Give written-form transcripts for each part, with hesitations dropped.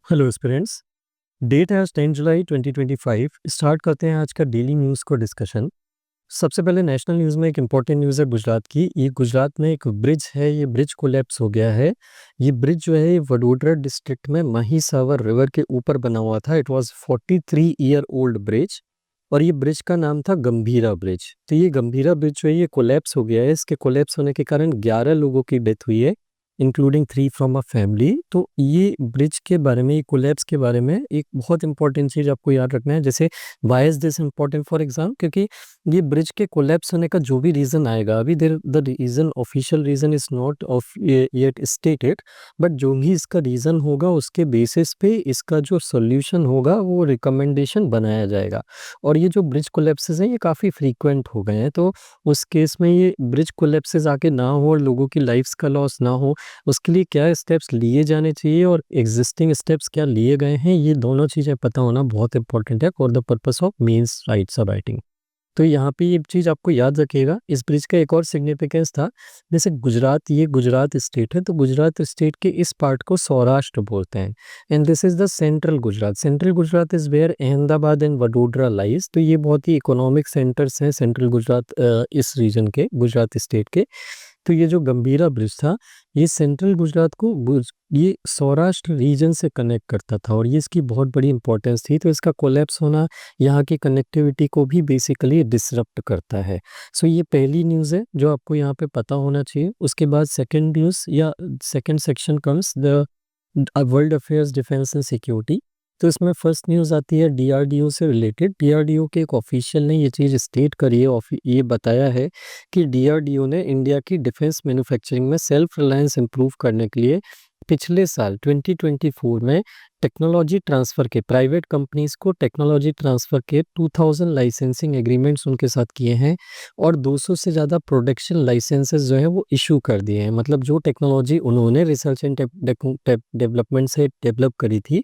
Hello students. Date है आज 10 जुलाई 2025। Start करते हैं आज का डेली न्यूज़ को डिस्कशन। सबसे पहले नेशनल न्यूज़ में एक इम्पॉर्टेंट न्यूज़ है गुजरात की। ये गुजरात में एक ब्रिज है, ये ब्रिज कोलैप्स हो गया है। ये ब्रिज जो है ये वडोदरा डिस्ट्रिक्ट में महिसावर रिवर के ऊपर बना हुआ था। It was 43 year old bridge और ये ब्रिज का नाम था गंभीरा ब्रिज। तो ये गंभीरा ब्रिज जो है ये कोलैप्स हो गया है। इसके कोलैप्स होने के कारण 11 लोगों की डेथ हुई है, इंक्लूडिंग 3 फ्रॉम अ फैमिली। तो ये ब्रिज के बारे में, ये कोलैप्स के बारे में एक बहुत इंपॉर्टेंट चीज़ आपको याद रखना है। जैसे why is this important for exam, क्योंकि ये ब्रिज के कोलैप्स होने का जो भी रीज़न आएगा, अभी there the reason official reason is not of yet stated, but जो भी इसका रीज़न होगा उसके बेसिस पे इसका जो सोल्यूशन होगा वो रिकमेंडेशन बनाया जाएगा। और ये जो ब्रिज कोलैप्सेस हैं ये काफ़ी फ्रीक्वेंट हो गए हैं, तो उस केस में ये ब्रिज कोलैप्सेस आके ना हो और लोगों की लाइफ्स का लॉस ना हो, उसके लिए क्या स्टेप्स लिए जाने चाहिए और एग्जिस्टिंग स्टेप्स क्या लिए गए हैं, ये दोनों चीज़ें पता होना बहुत इंपॉर्टेंट है for the purpose of mains rights writing. तो यहाँ पे ये चीज़ आपको याद रखिएगा। इस ब्रिज का एक और सिग्निफिकेंस था, जैसे गुजरात, ये गुजरात स्टेट है, तो गुजरात स्टेट के इस पार्ट को सौराष्ट्र बोलते हैं and this is the central Gujarat. Central Gujarat is where Ahmedabad and Vadodara lies. तो ये बहुत ही इकोनॉमिक सेंटर्स हैं सेंट्रल गुजरात, इस रीजन के, गुजरात स्टेट के। तो ये जो गंभीरा ब्रिज था ये सेंट्रल गुजरात को ये सौराष्ट्र रीजन से कनेक्ट करता था और ये इसकी बहुत बड़ी इंपॉर्टेंस थी। तो इसका कोलैप्स होना यहाँ की कनेक्टिविटी को भी बेसिकली डिसरप्ट करता है। सो ये पहली न्यूज़ है जो आपको यहाँ पे पता होना चाहिए। उसके बाद सेकंड न्यूज़ या second section comes the world affairs, defence and security. तो इसमें फर्स्ट न्यूज़ आती है डीआरडीओ से रिलेटेड। डीआरडीओ के एक ऑफिशियल ने ये चीज़ स्टेट करी है, ये बताया है कि डीआरडीओ ने इंडिया की डिफेंस मैन्युफैक्चरिंग में सेल्फ रिलायंस इंप्रूव करने के लिए पिछले साल 2024 में टेक्नोलॉजी ट्रांसफ़र के, प्राइवेट कंपनीज को टेक्नोलॉजी ट्रांसफ़र के 2000 लाइसेंसिंग एग्रीमेंट्स उनके साथ किए हैं और 200 से ज़्यादा प्रोडक्शन लाइसेंसेस जो है वो इशू कर दिए हैं। मतलब जो टेक्नोलॉजी उन्होंने रिसर्च एंड डेवलपमेंट से डेवलप करी थी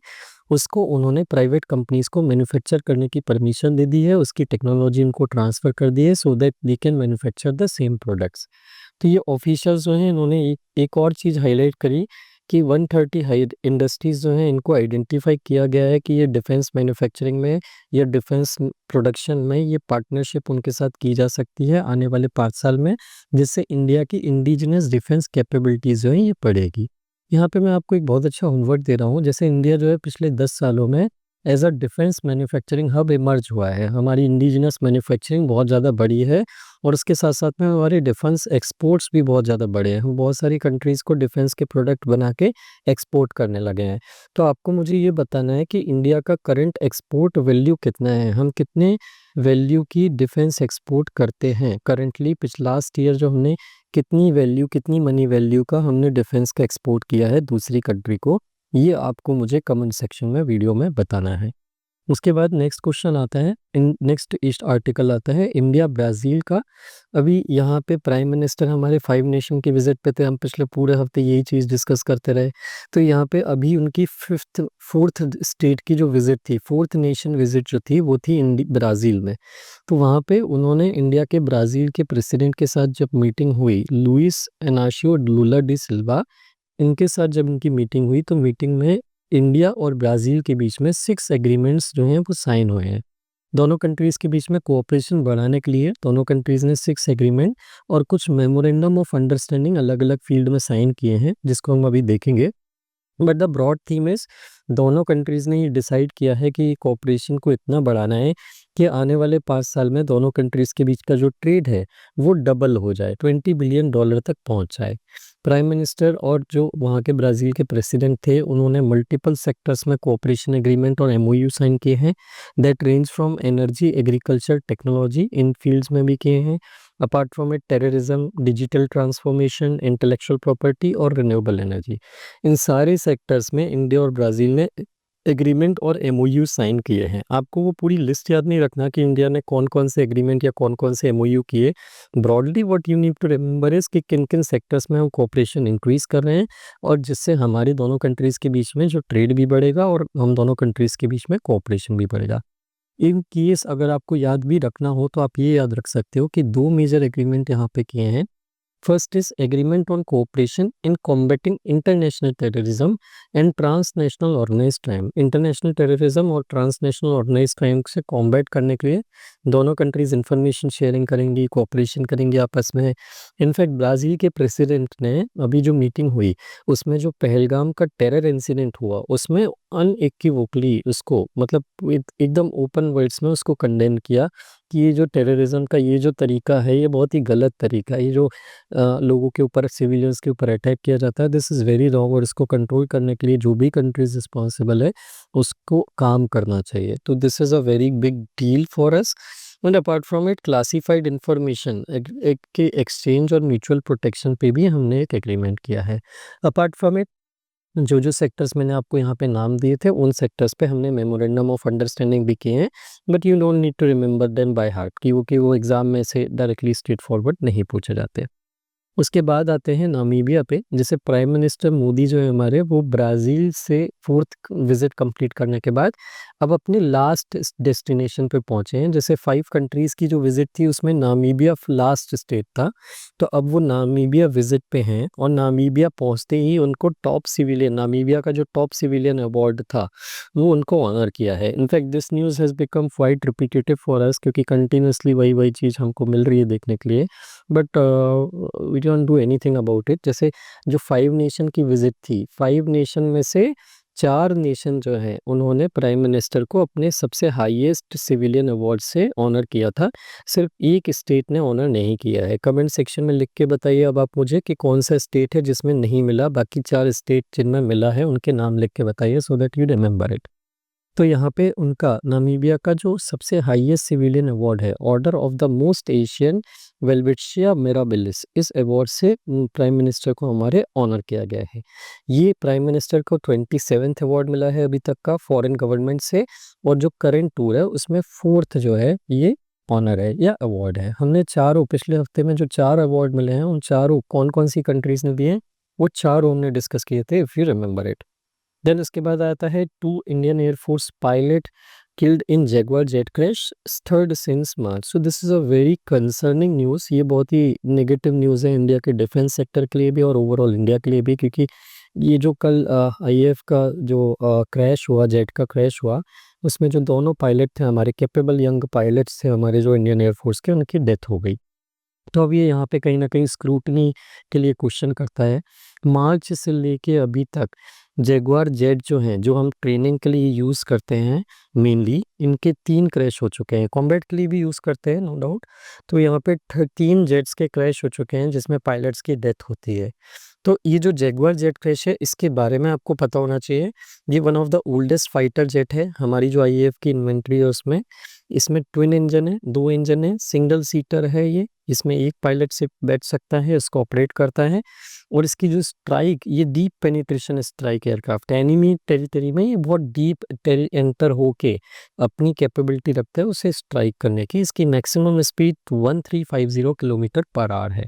उसको उन्होंने प्राइवेट कंपनीज को मैन्युफैक्चर करने की परमिशन दे दी है, उसकी टेक्नोलॉजी उनको ट्रांसफ़र कर दी है so that they can manufacture the same products. तो ये ऑफिशियल्स जो हैं इन्होंने एक और चीज़ हाईलाइट करी कि 130 हाई इंडस्ट्रीज़ जो हैं इनको आइडेंटिफाई किया गया है कि ये डिफेंस मैन्युफैक्चरिंग में या डिफेंस प्रोडक्शन में ये पार्टनरशिप उनके साथ की जा सकती है आने वाले 5 साल में, जिससे इंडिया की इंडिजिनस डिफेंस कैपेबिलिटीज़ जो हैं ये बढ़ेगी। यहाँ पे मैं आपको एक बहुत अच्छा होमवर्क दे रहा हूँ। जैसे इंडिया जो है पिछले 10 सालों में as a defence manufacturing hub emerge हुआ है, हमारी इंडिजिनस मैन्युफैक्चरिंग बहुत ज़्यादा बढ़ी है और उसके साथ साथ में हमारे डिफेंस एक्सपोर्ट्स भी बहुत ज़्यादा बढ़े हैं। हम बहुत सारी कंट्रीज़ को डिफेंस के प्रोडक्ट बना के एक्सपोर्ट करने लगे हैं। तो आपको मुझे ये बताना है कि इंडिया का करंट एक्सपोर्ट वैल्यू कितना है, हम कितने वैल्यू की डिफेंस एक्सपोर्ट करते हैं करंटली। लास्ट ईयर जो हमने कितनी वैल्यू, कितनी मनी वैल्यू का हमने डिफेंस का एक्सपोर्ट किया है दूसरी कंट्री को, ये आपको मुझे कमेंट सेक्शन में वीडियो में बताना है। उसके बाद नेक्स्ट क्वेश्चन आता है, नेक्स्ट ईस्ट आर्टिकल आता है इंडिया ब्राज़ील का। अभी यहाँ पे प्राइम मिनिस्टर हमारे 5 नेशन की विजिट पे थे, हम पिछले पूरे हफ्ते यही चीज़ डिस्कस करते रहे। तो यहाँ पे अभी उनकी फोर्थ स्टेट की जो विजिट थी, फोर्थ नेशन विजिट जो थी वो थी ब्राज़ील में। तो वहाँ पे उन्होंने इंडिया के ब्राज़ील के प्रेसिडेंट के साथ जब मीटिंग हुई, लुइस इनाशियो लुला डी सिल्वा, इनके साथ जब इनकी मीटिंग हुई तो मीटिंग में इंडिया और ब्राज़ील के बीच में 6 एग्रीमेंट्स जो हैं वो साइन हुए हैं। दोनों कंट्रीज़ के बीच में कोऑपरेशन बढ़ाने के लिए दोनों कंट्रीज़ ने 6 एग्रीमेंट और कुछ मेमोरेंडम ऑफ अंडरस्टैंडिंग अलग-अलग फील्ड में साइन किए हैं, जिसको हम अभी देखेंगे। But the broad theme is, दोनों कंट्रीज़ ने ये डिसाइड किया है कि कोऑपरेशन को इतना बढ़ाना है कि आने वाले 5 साल में दोनों कंट्रीज़ के बीच का जो ट्रेड है वो डबल हो जाए, $20 बिलियन तक पहुंच जाए। प्राइम मिनिस्टर और जो वहाँ के ब्राज़ील के प्रेसिडेंट थे उन्होंने मल्टीपल सेक्टर्स में कोऑपरेशन एग्रीमेंट और एमओयू साइन किए हैं that range from energy, agriculture, technology, in fields में भी किए हैं। Apart from it terrorism, digital transformation, intellectual property और रिन्यूएबल एनर्जी, इन सारे सेक्टर्स में इंडिया और ब्राज़ील ने एग्रीमेंट और एमओयू साइन किए हैं। आपको वो पूरी लिस्ट याद नहीं रखना कि इंडिया ने कौन-कौन से एग्रीमेंट या कौन-कौन से एमओयू किए। Broadly what you need to remember is कि किन-किन सेक्टर्स में हम कोऑपरेशन इंक्रीज़ कर रहे हैं और जिससे हमारी दोनों कंट्रीज़ के बीच में जो ट्रेड भी बढ़ेगा और हम दोनों कंट्रीज़ के बीच में कोऑपरेशन भी बढ़ेगा। इन केस अगर आपको याद भी रखना हो तो आप ये याद रख सकते हो कि 2 मेजर एग्रीमेंट यहाँ पे किए हैं। First is agreement on cooperation in combating international terrorism and transnational organised crime. International terrorism और ट्रांसनेशनल ऑर्गेनाइज्ड क्राइम से कॉम्बैट करने के लिए दोनों कंट्रीज इंफॉर्मेशन शेयरिंग करेंगी, कोऑपरेशन करेंगी आपस में। इनफैक्ट ब्राज़ील के प्रेसिडेंट ने अभी जो मीटिंग हुई उसमें जो पहलगाम का टेरर इंसिडेंट हुआ उसमें अनइक्विवोकली उसको मतलब एकदम ओपन वर्ड्स में उसको कंडेम किया कि ये जो टेररिज्म का ये जो तरीका है ये बहुत ही गलत तरीका है। ये जो लोगों के ऊपर सिविलियंस के ऊपर अटैक किया जाता है दिस इज़ वेरी रॉन्ग, और इसको कंट्रोल करने के लिए जो भी कंट्रीज रिस्पॉन्सिबल है उसको काम करना चाहिए। तो this is a very big deal for us. And apart from it classified information के एक्सचेंज और म्यूचुअल प्रोटेक्शन पे भी हमने एक एग्रीमेंट किया है। अपार्ट फ्रॉम इट जो जो सेक्टर्स मैंने आपको यहाँ पे नाम दिए थे उन सेक्टर्स पे हमने मेमोरेंडम ऑफ अंडरस्टैंडिंग भी किए हैं, but you don't need to remember them by heart क्योंकि वो एग्जाम में से डायरेक्टली स्ट्रेट फॉरवर्ड नहीं पूछे जाते। उसके बाद आते हैं नामीबिया पे। जैसे प्राइम मिनिस्टर मोदी जो है हमारे वो ब्राज़ील से 4th विज़िट कंप्लीट करने के बाद अब अपने लास्ट डेस्टिनेशन पे पहुँचे हैं। जैसे 5 कंट्रीज़ की जो विज़िट थी उसमें नामीबिया लास्ट स्टेट था, तो अब वो नामीबिया विज़िट पे हैं और नामीबिया पहुँचते ही उनको टॉप सिविलियन नामीबिया का जो टॉप सिविलियन अवार्ड था वो उनको ऑनर किया है। In fact this news has become quite repetitive for us क्योंकि कंटिन्यूअसली वही चीज़ हमको मिल रही है देखने के लिए, but we don't do anything about it. जैसे जो 5 नेशन की विज़िट थी, 5 नेशन में से 4 नेशन जो हैं उन्होंने प्राइम मिनिस्टर को अपने सबसे हाईएस्ट सिविलियन अवार्ड से ऑनर किया था। सिर्फ एक स्टेट ने ऑनर नहीं किया है। कमेंट सेक्शन में लिख के बताइए अब आप मुझे कि कौन सा स्टेट है जिसमें नहीं मिला, बाकी 4 स्टेट जिनमें मिला है उनके नाम लिख के बताइए so that you remember it. तो यहाँ पे उनका नामीबिया का जो सबसे हाईएस्ट सिविलियन अवार्ड है order of the most ancient welwitschia mirabilis, इस अवार्ड से प्राइम मिनिस्टर को हमारे ऑनर किया गया है। ये प्राइम मिनिस्टर को 27th अवार्ड मिला है अभी तक का फॉरेन गवर्नमेंट से, और जो करंट टूर है उसमें 4th जो है ये ऑनर है या अवार्ड है। हमने चारों पिछले हफ्ते में जो 4 अवार्ड मिले हैं उन चारों कौन कौन सी कंट्रीज ने दिए हैं वो चारों हमने डिस्कस किए थे if you remember it. Then उसके बाद आता है 2 Indian air force pilot killed in Jaguar jet crash third since March. So this is a very concerning news. ये बहुत ही नेगेटिव न्यूज़ है इंडिया के डिफेंस सेक्टर के लिए भी और ओवरऑल इंडिया के लिए भी, क्योंकि ये जो कल आईएएफ का जो क्रैश हुआ, जेट का क्रैश हुआ, उसमें जो दोनों पायलट थे हमारे कैपेबल यंग पायलट्स थे हमारे जो इंडियन एयरफोर्स के, उनकी डेथ हो गई। तो अब ये यहाँ पे कहीं न कहीं स्क्रूटनी के लिए क्वेश्चन करता है। मार्च से लेके अभी तक जैगुआर जेट जो हैं, जो हम ट्रेनिंग के लिए यूज़ करते हैं मेनली, इनके 3 क्रैश हो चुके हैं। कॉम्बैट के लिए भी यूज़ करते हैं नो डाउट। तो यहाँ पे 3 जेट्स के क्रैश हो चुके हैं जिसमें पायलट्स की डेथ होती है। तो ये जो जैगुआर जेट क्रैश है इसके बारे में आपको पता होना चाहिए। ये one of the oldest fighter jet है हमारी जो आईएएफ की इन्वेंट्री है उसमें। इसमें ट्विन इंजन है, 2 इंजन है, सिंगल सीटर है ये। इसमें एक पायलट सिर्फ बैठ सकता है, इसको ऑपरेट करता है। और इसकी जो स्ट्राइक, ये डीप पेनिट्रेशन स्ट्राइक एयरक्राफ्ट है। एनिमी टेरिटरी में ये बहुत डीप एंटर होके अपनी कैपेबिलिटी रखता है उसे स्ट्राइक करने की। इसकी maximum speed 1350 kilometre per hour है।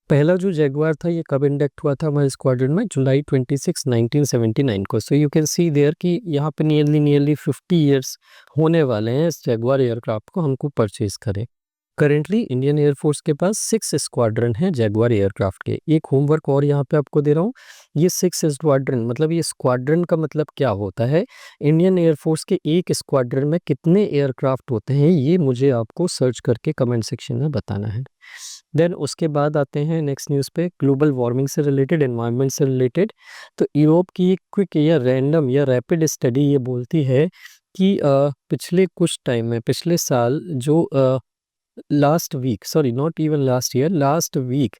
पहला जो जैगुआर था ये कब इंडक्ट हुआ था हमारे स्क्वाड्रन में? जुलाई 26, 1979 को। So you can see there कि यहाँ पे नियरली 50 ईयर्स होने वाले हैं इस जैगुआर एयरक्राफ्ट को हमको परचेज करें। करेंटली इंडियन एयरफोर्स के पास 6 स्क्वाड्रन हैं जैगुआर एयरक्राफ्ट के। एक होमवर्क और यहाँ पे आपको दे रहा हूँ। ये 6 स्क्वाड्रन मतलब ये स्क्वाड्रन का मतलब क्या होता है? इंडियन एयरफोर्स के एक स्क्वाड्रन में कितने एयरक्राफ्ट होते हैं ये मुझे आपको सर्च करके कमेंट सेक्शन में बताना है। देन उसके बाद आते हैं नेक्स्ट न्यूज़ पे, ग्लोबल वार्मिंग से रिलेटेड, एनवायरनमेंट से रिलेटेड। तो यूरोप की एक क्विक या रैंडम या रैपिड स्टडी ये बोलती है कि पिछले कुछ टाइम में, पिछले साल जो last week, sorry not even last year, last week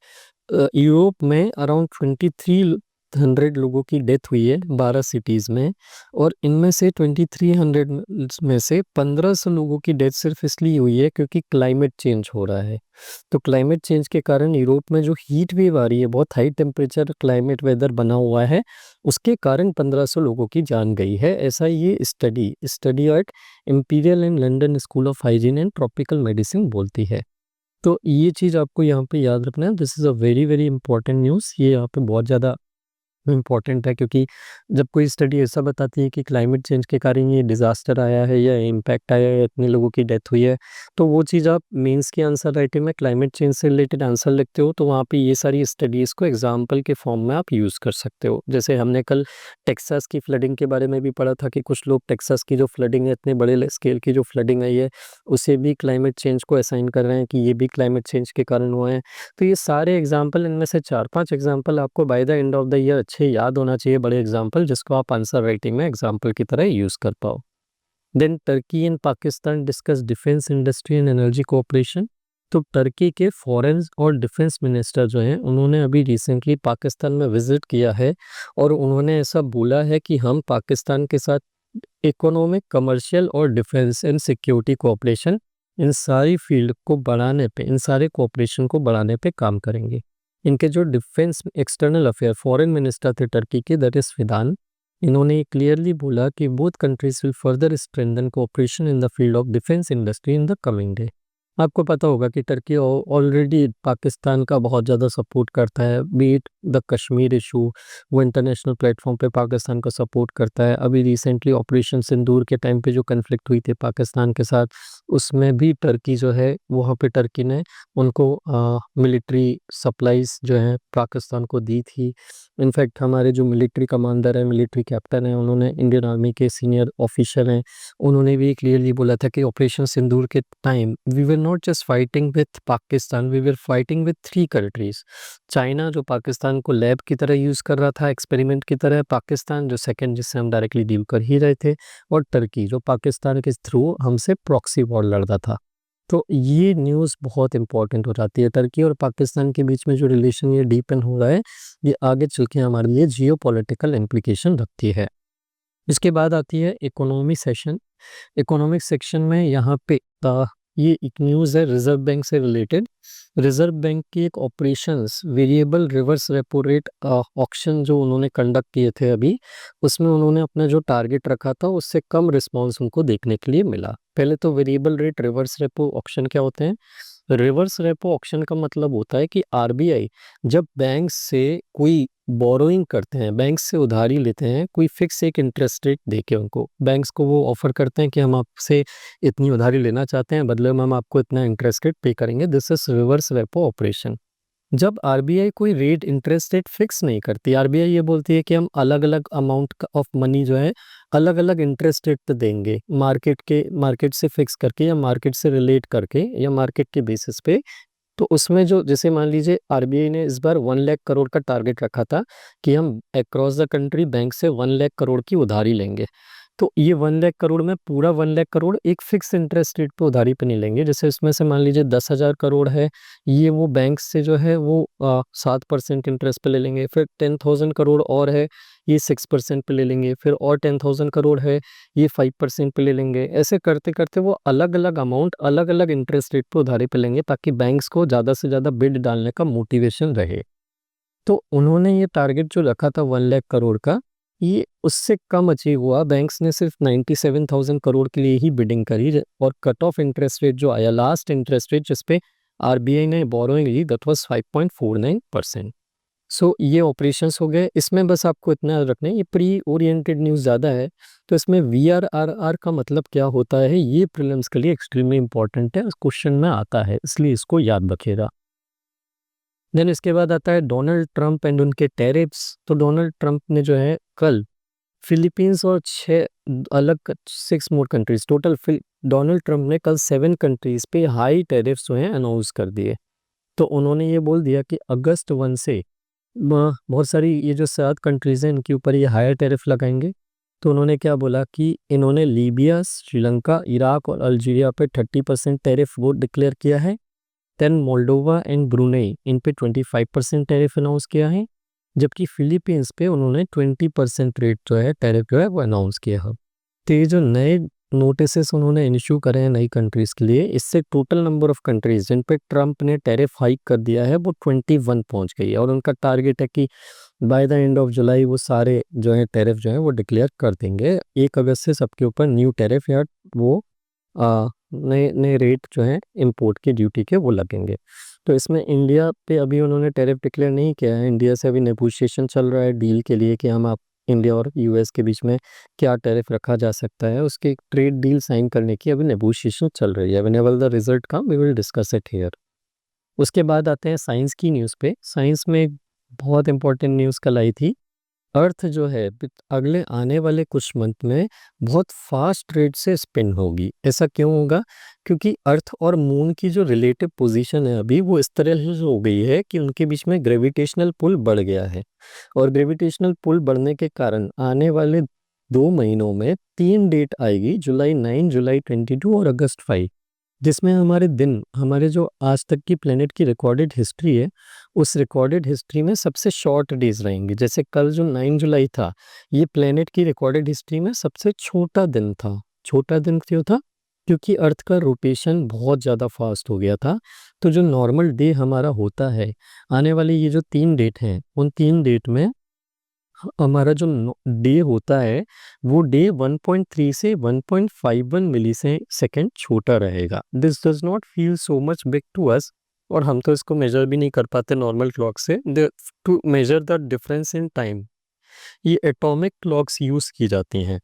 Europe में अराउंड 2300 लोगों की डेथ हुई है 12 सिटीज़ में। और इनमें से 2300 में से 1500 लोगों की डेथ सिर्फ इसलिए हुई है क्योंकि क्लाइमेट चेंज हो रहा है। तो क्लाइमेट चेंज के कारण यूरोप में जो हीट वेव आ रही है, बहुत हाई टेम्परेचर क्लाइमेट वेदर बना हुआ है, उसके कारण 1500 लोगों की जान गई है। ऐसा ये study eight imperial and London school of hygiene and tropical medicine बोलती है। तो ये चीज़ आपको यहाँ पे याद रखना है। This is a very very important news. ये यहाँ पे बहुत ज़्यादा इम्पॉर्टेंट है, क्योंकि जब कोई स्टडी ऐसा बताती है कि क्लाइमेट चेंज के कारण ये डिज़ास्टर आया है या इम्पैक्ट आया है, इतने लोगों की डेथ हुई है, तो वो चीज़ आप मेंस की आंसर राइटिंग में क्लाइमेट चेंज से रिलेटेड आंसर लिखते हो, तो वहाँ पे ये सारी स्टडीज़ को एग्जाम्पल के फॉर्म में आप यूज़ कर सकते हो। जैसे हमने कल टेक्सास की फ्लडिंग के बारे में भी पढ़ा था कि कुछ लोग टेक्सास की जो फ्लडिंग है, इतने बड़े स्केल की जो फ्लडिंग आई है, उसे भी क्लाइमेट चेंज को असाइन कर रहे हैं कि ये भी क्लाइमेट चेंज के कारण हुआ है। तो ये सारे एग्जाम्पल, इनमें से 4-5 एग्जाम्पल आपको by the end of the year अच्छे याद होना चाहिए, बड़े एग्जाम्पल, जिसको आप आंसर राइटिंग में एग्जाम्पल की तरह यूज़ कर पाओ। Then Turkey and Pakistan discuss defence industry and energy cooperation. तो टर्की के फॉरेन और डिफेंस मिनिस्टर जो हैं, उन्होंने अभी रिसेंटली पाकिस्तान में विजिट किया है और उन्होंने ऐसा बोला है कि हम पाकिस्तान के साथ इकोनॉमिक, कमर्शियल और डिफेंस एंड सिक्योरिटी कोऑपरेशन, इन सारी फील्ड को बढ़ाने पे, इन सारे कोऑपरेशन को बढ़ाने पे काम करेंगे। इनके जो defence external affair foreign minister थे टर्की के, दैट इज़ फिदान, इन्होंने क्लियरली बोला कि both countries will further strengthen cooperation in the field of defence industry in the coming day. आपको पता होगा कि टर्की ऑलरेडी पाकिस्तान का बहुत ज़्यादा सपोर्ट करता है, B it the Kashmir issue, वो इंटरनेशनल प्लेटफॉर्म पे पाकिस्तान का सपोर्ट करता है। अभी रिसेंटली ऑपरेशन सिंदूर के टाइम पे जो कन्फ्लिक्ट हुई थी पाकिस्तान के साथ, उसमें भी टर्की जो है, वहाँ पे टर्की ने उनको मिलिट्री सप्लाईज जो हैं पाकिस्तान को दी थी। इनफैक्ट हमारे जो मिलिट्री कमांडर है, मिलिट्री कैप्टन है, उन्होंने, इंडियन आर्मी के सीनियर ऑफिसर हैं, उन्होंने भी क्लियरली बोला था कि ऑपरेशन सिंदूर के time we were not just fighting with Pakistan, we were fighting with 3 countries. China जो पाकिस्तान को लैब की तरह यूज़ कर रहा था, एक्सपेरिमेंट की तरह, पाकिस्तान जो सेकंड, जिससे हम डायरेक्टली डील कर ही रहे थे, और टर्की जो पाकिस्तान के थ्रू हमसे प्रॉक्सी वॉर लड़ रहा था। तो ये न्यूज़ बहुत इंपॉर्टेंट हो जाती है। टर्की और पाकिस्तान के बीच में जो रिलेशन ये डीपन हो रहा है, ये आगे चल के हमारे लिए जियोपॉलिटिकल इम्प्लीकेशन रखती है। इसके बाद आती है इकोनॉमी सेशन। इकोनॉमिक सेक्शन में यहाँ पे ये एक न्यूज़ है रिजर्व बैंक से रिलेटेड। रिजर्व बैंक की एक operations variable reverse repo rate auction जो उन्होंने कंडक्ट किए थे अभी, उसमें उन्होंने अपना जो टारगेट रखा था उससे कम रिस्पांस उनको देखने के लिए मिला। पहले तो variable rate reverse repo auction क्या होते हैं? रिवर्स रेपो ऑक्शन का मतलब होता है कि आरबीआई जब बैंक से कोई बोरोइंग करते हैं, बैंक से उधारी लेते हैं, कोई फिक्स एक इंटरेस्ट रेट देके उनको, बैंक्स को वो ऑफर करते हैं कि हम आपसे इतनी उधारी लेना चाहते हैं, बदले में हम आपको इतना इंटरेस्ट रेट पे करेंगे। This is reverse repo operation. जब आरबीआई कोई रेट, इंटरेस्ट रेट फिक्स नहीं करती, आरबीआई ये बोलती है कि हम अलग अलग अमाउंट ऑफ मनी जो है अलग अलग इंटरेस्ट रेट पे देंगे, मार्केट से फिक्स करके या मार्केट से रिलेट करके या मार्केट के बेसिस पे। तो उसमें जो, जैसे मान लीजिए आरबीआई ने इस बार 1 लाख करोड़ का टारगेट रखा था कि हम अक्रॉस द कंट्री बैंक से 1 लाख करोड़ की उधारी लेंगे। तो ये 1 लाख करोड़ में पूरा 1 लाख करोड़ एक फिक्स इंटरेस्ट रेट पे उधारी पे नहीं लेंगे। जैसे इसमें से मान लीजिए 10,000 करोड़ है, ये वो बैंक से जो है वो 7% इंटरेस्ट पे ले लेंगे। फिर 10,000 करोड़ और है, ये 6% पे ले लेंगे। फिर और 10,000 करोड़ है, ये 5% पे ले लेंगे। ऐसे करते करते वो अलग अलग अमाउंट अलग अलग इंटरेस्ट रेट पे उधारी पे लेंगे, ताकि बैंक्स को ज़्यादा से ज़्यादा बिड डालने का मोटिवेशन रहे। तो उन्होंने ये टारगेट जो रखा था 1 लाख करोड़ का, ये उससे कम अचीव हुआ। बैंक्स ने सिर्फ 97,000 करोड़ के लिए ही बिडिंग करी, और कट ऑफ इंटरेस्ट रेट जो आया, लास्ट इंटरेस्ट रेट जिस पे आरबीआई ने बोरोइंग ली, दैट वाज 5.49%। सो ये ऑपरेशंस हो गए। इसमें बस आपको इतना याद रखना है, ये प्री ओरिएंटेड न्यूज़ ज़्यादा है, तो इसमें वीआरआरआर का मतलब क्या होता है, ये प्रीलिम्स के लिए एक्सट्रीमली इंपॉर्टेंट है, क्वेश्चन में आता है, इसलिए इसको याद रखिएगा। देन इसके बाद आता है डोनाल्ड ट्रंप एंड उनके टैरिफ्स। तो डोनाल्ड ट्रंप ने जो है कल फिलीपींस और 6 मोर कंट्रीज, टोटल डोनाल्ड ट्रंप ने कल 7 कंट्रीज पे हाई टैरिफ्स जो हैं अनाउंस कर दिए। तो उन्होंने ये बोल दिया कि अगस्त 1 से बहुत सारी ये जो 7 कंट्रीज़ हैं, इनके ऊपर ये हायर टैरिफ लगाएंगे। तो उन्होंने क्या बोला कि इन्होंने लीबिया, श्रीलंका, इराक और अल्जीरिया पे 30% टैरिफ वो डिक्लेयर किया है। देन मोल्डोवा एंड ब्रुनेई, इन पे 25% टैरिफ अनाउंस किया है। जबकि फिलीपींस पे उन्होंने 20% रेट जो है टैरिफ जो है वो अनाउंस किया है। तो ये जो नए नोटिसेस उन्होंने इशू करे हैं नई कंट्रीज़ के लिए, इससे टोटल नंबर ऑफ कंट्रीज़ जिन पे ट्रंप ने टैरिफ हाइक कर दिया है वो 21 पहुंच गई है, और उनका टारगेट है कि by the end of July वो सारे जो है टैरिफ जो है वो डिक्लेयर कर देंगे। 1 अगस्त से सबके ऊपर न्यू टैरिफ या वो नए नए रेट जो हैं इम्पोर्ट के ड्यूटी के वो लगेंगे। तो इसमें इंडिया पे अभी उन्होंने टैरिफ डिक्लेयर नहीं किया है, इंडिया से अभी नेगोशिएशन चल रहा है डील के लिए कि हम आप इंडिया और यूएस के बीच में क्या टैरिफ रखा जा सकता है, उसकी एक ट्रेड डील साइन करने की अभी नेगोशिएशन चल रही है। Whenever the result come we will discuss it here. उसके बाद आते हैं साइंस की न्यूज़ पे। साइंस में एक बहुत इंपॉर्टेंट न्यूज़ कल आई थी। अर्थ जो है अगले आने वाले कुछ मंथ में बहुत फास्ट रेट से स्पिन होगी। ऐसा क्यों होगा? क्योंकि अर्थ और मून की जो रिलेटिव पोजीशन है अभी वो इस तरह से हो गई है कि उनके बीच में ग्रेविटेशनल पुल बढ़ गया है, और ग्रेविटेशनल पुल बढ़ने के कारण आने वाले 2 महीनों में 3 डेट आएगी, जुलाई 9, जुलाई 22 और अगस्त 5, जिसमें हमारे दिन, हमारे जो आज तक की प्लेनेट की रिकॉर्डेड हिस्ट्री है, उस रिकॉर्डेड हिस्ट्री में सबसे शॉर्ट डेज रहेंगे। जैसे कल जो 9 जुलाई था, ये प्लेनेट की रिकॉर्डेड हिस्ट्री में सबसे छोटा दिन था। छोटा दिन क्यों था? क्योंकि अर्थ का रोटेशन बहुत ज़्यादा फास्ट हो गया था। तो जो नॉर्मल डे हमारा होता है, आने वाली ये जो 3 डेट हैं, उन 3 डेट में हमारा जो डे होता है वो डे 1.3 से 1.51 मिली से सेकेंड छोटा रहेगा। This does not feel so much big to us, और हम तो इसको मेजर भी नहीं कर पाते नॉर्मल क्लॉक से। To measure the difference in time, ये एटॉमिक क्लॉक्स यूज़ की जाती हैं।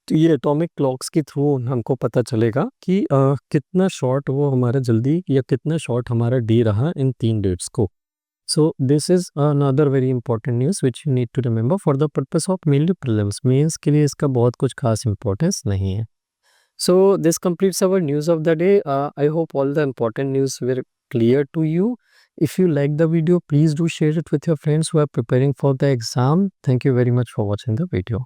तो ये एटॉमिक क्लॉक्स के थ्रू हमको पता चलेगा कि कितना शॉर्ट वो हमारा जल्दी या कितना शॉर्ट हमारा डे रहा इन 3 डेट्स को। So this is another very important news which you need to remember for the purpose of mainly prelims. Mains के लिए इसका बहुत कुछ खास importance नहीं है. So this completes our news of the day. I hope all the important news were clear to you. If you like the video, please do share it with your friends who are preparing for the exam. Thank you very much for watching the video.